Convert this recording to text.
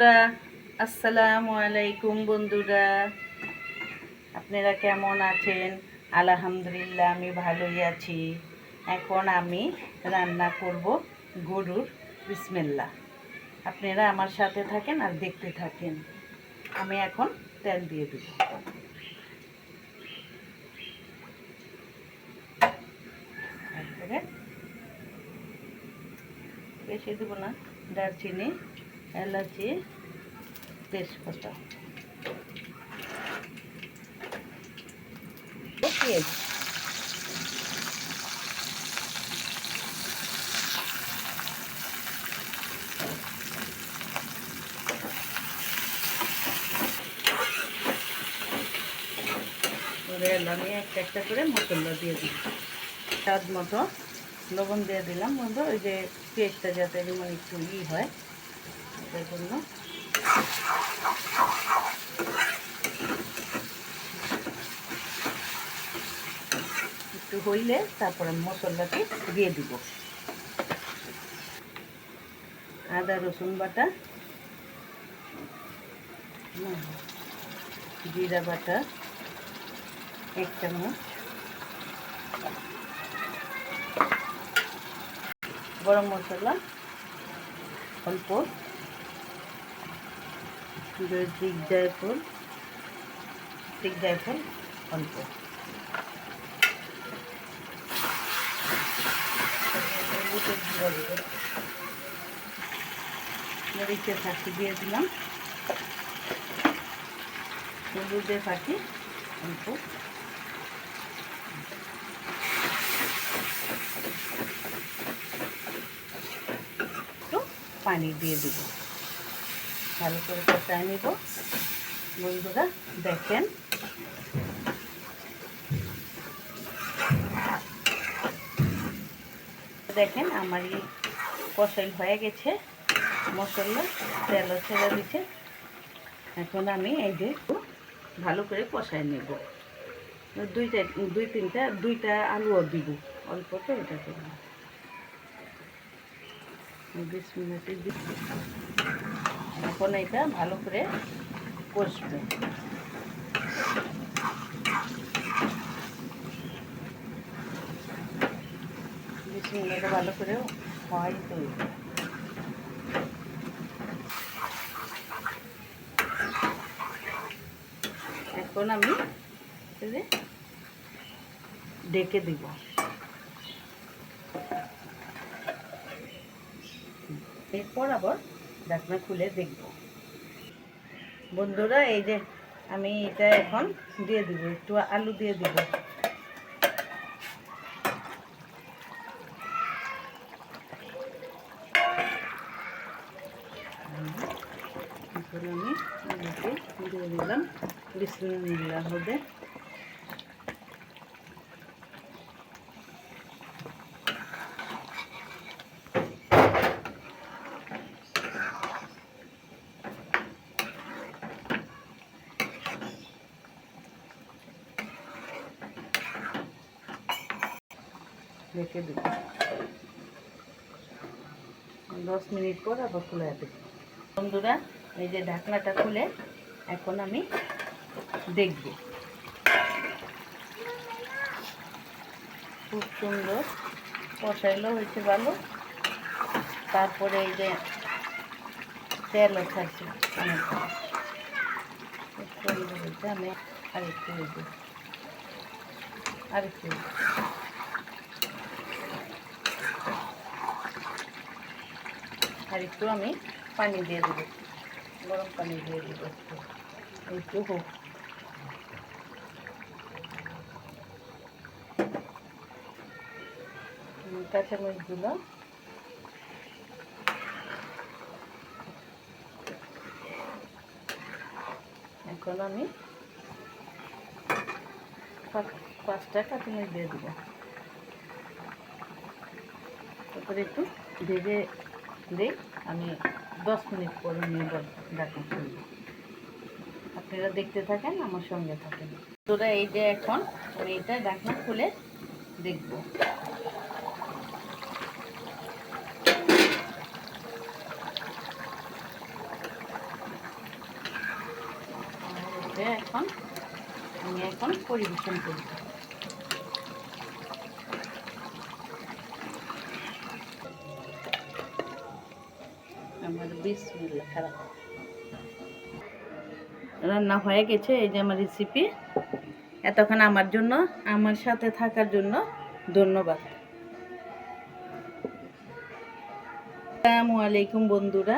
আসসালামু আলাইকুম বন্ধুরা, আপনারা কেমন আছেন? আলহামদুলিল্লাহ আমি ভালোই আছি। এখন আমি রান্না করব গরুর বিসমিল্লাহ। আপনারা আমার সাথে থাকেন আর দেখতে থাকেন। আমি এখন তেল দিয়ে দেব। তারপরে বেশি দেবো না, দারচিনি, এলাচি, তেজপাতা, পেঁয়াজ। আমি একটা একটা করে মশলা দিয়ে দিই। স্বাদ মতো লবণ দিয়ে দিলাম বন্ধু, ওই যে পেঁয়াজটা যাতে যেমন একটু হয় এটার জন্য। একটু হইলে তারপরে মশলাটি দিয়ে দিব। আদা রসুন বাটা, জিরা বাটা 1 চামচ, গরম মশলা অল্প, দিক জায়ফল অল্প, মরিচের ফাঁকি দিয়ে দিলাম, হলুদের ফাঁকি অল্প, একটু পানি দিয়ে দিব। ভালো করে কষায় নিব বন্ধুরা। দেখেন আমার এই কষাই হয়ে গেছে, মশলা তেলও ছেড়ে দিচ্ছে। এখন আমি এই যে ভালো করে কষায় নেব। দুইটা আলুও দিব, অল্প তো এটা করব। 20 মিনিটে দিব। এখন এটা ভালো করে কষবে। এটা ভালো করে হয় তো। এখন আমি ঢেকে দিব। এরপর আবার ঢাকনা খুলে দেখব বন্ধুরা। এই যে আমি এটা এখন দিয়ে দিব, একটু আলু দিয়ে দিব। এখন আমি আলুকে দিয়ে দিলাম। বিসমিল্লাহ হবে। রেখে দেব 10 মিনিট পর আবার খুলে দেব বন্ধুরা। এই যে ঢাকনাটা খুলে এখন আমি দেখব। খুব সুন্দর কষাইলো হয়েছে ভালো। তারপরে এই যে তেলও ছাড়ছে অনেক খুব সুন্দর হয়েছে। আমি আরেকটু আরেকটু আমি পানি দিয়ে দেবো, গরম পানি দিয়ে দেবো একটু হোক। কাঁচামরিচগুলো এখন আমি 5টা কাঁচামরিচ দিয়ে দেবো। তারপরে একটু ভেজে দিই। আমি 10 মিনিট পরে নিয়ে ঢাকনা খুলব। আপনারা দেখতে থাকেন, আমার সঙ্গে থাকেন। তোরা এই যে এখন আমি এটা ঢাকনা খুলে দেখব। হয়েছে, এখন আমি পরিবেশন করি। আমার বিসমিল্লাহ, খারাপ রান্না হয়ে গেছে। এই যে আমার রেসিপি। এতক্ষণ আমার সাথে থাকার জন্য ধন্যবাদ। আসসালামু আলাইকুম বন্ধুরা।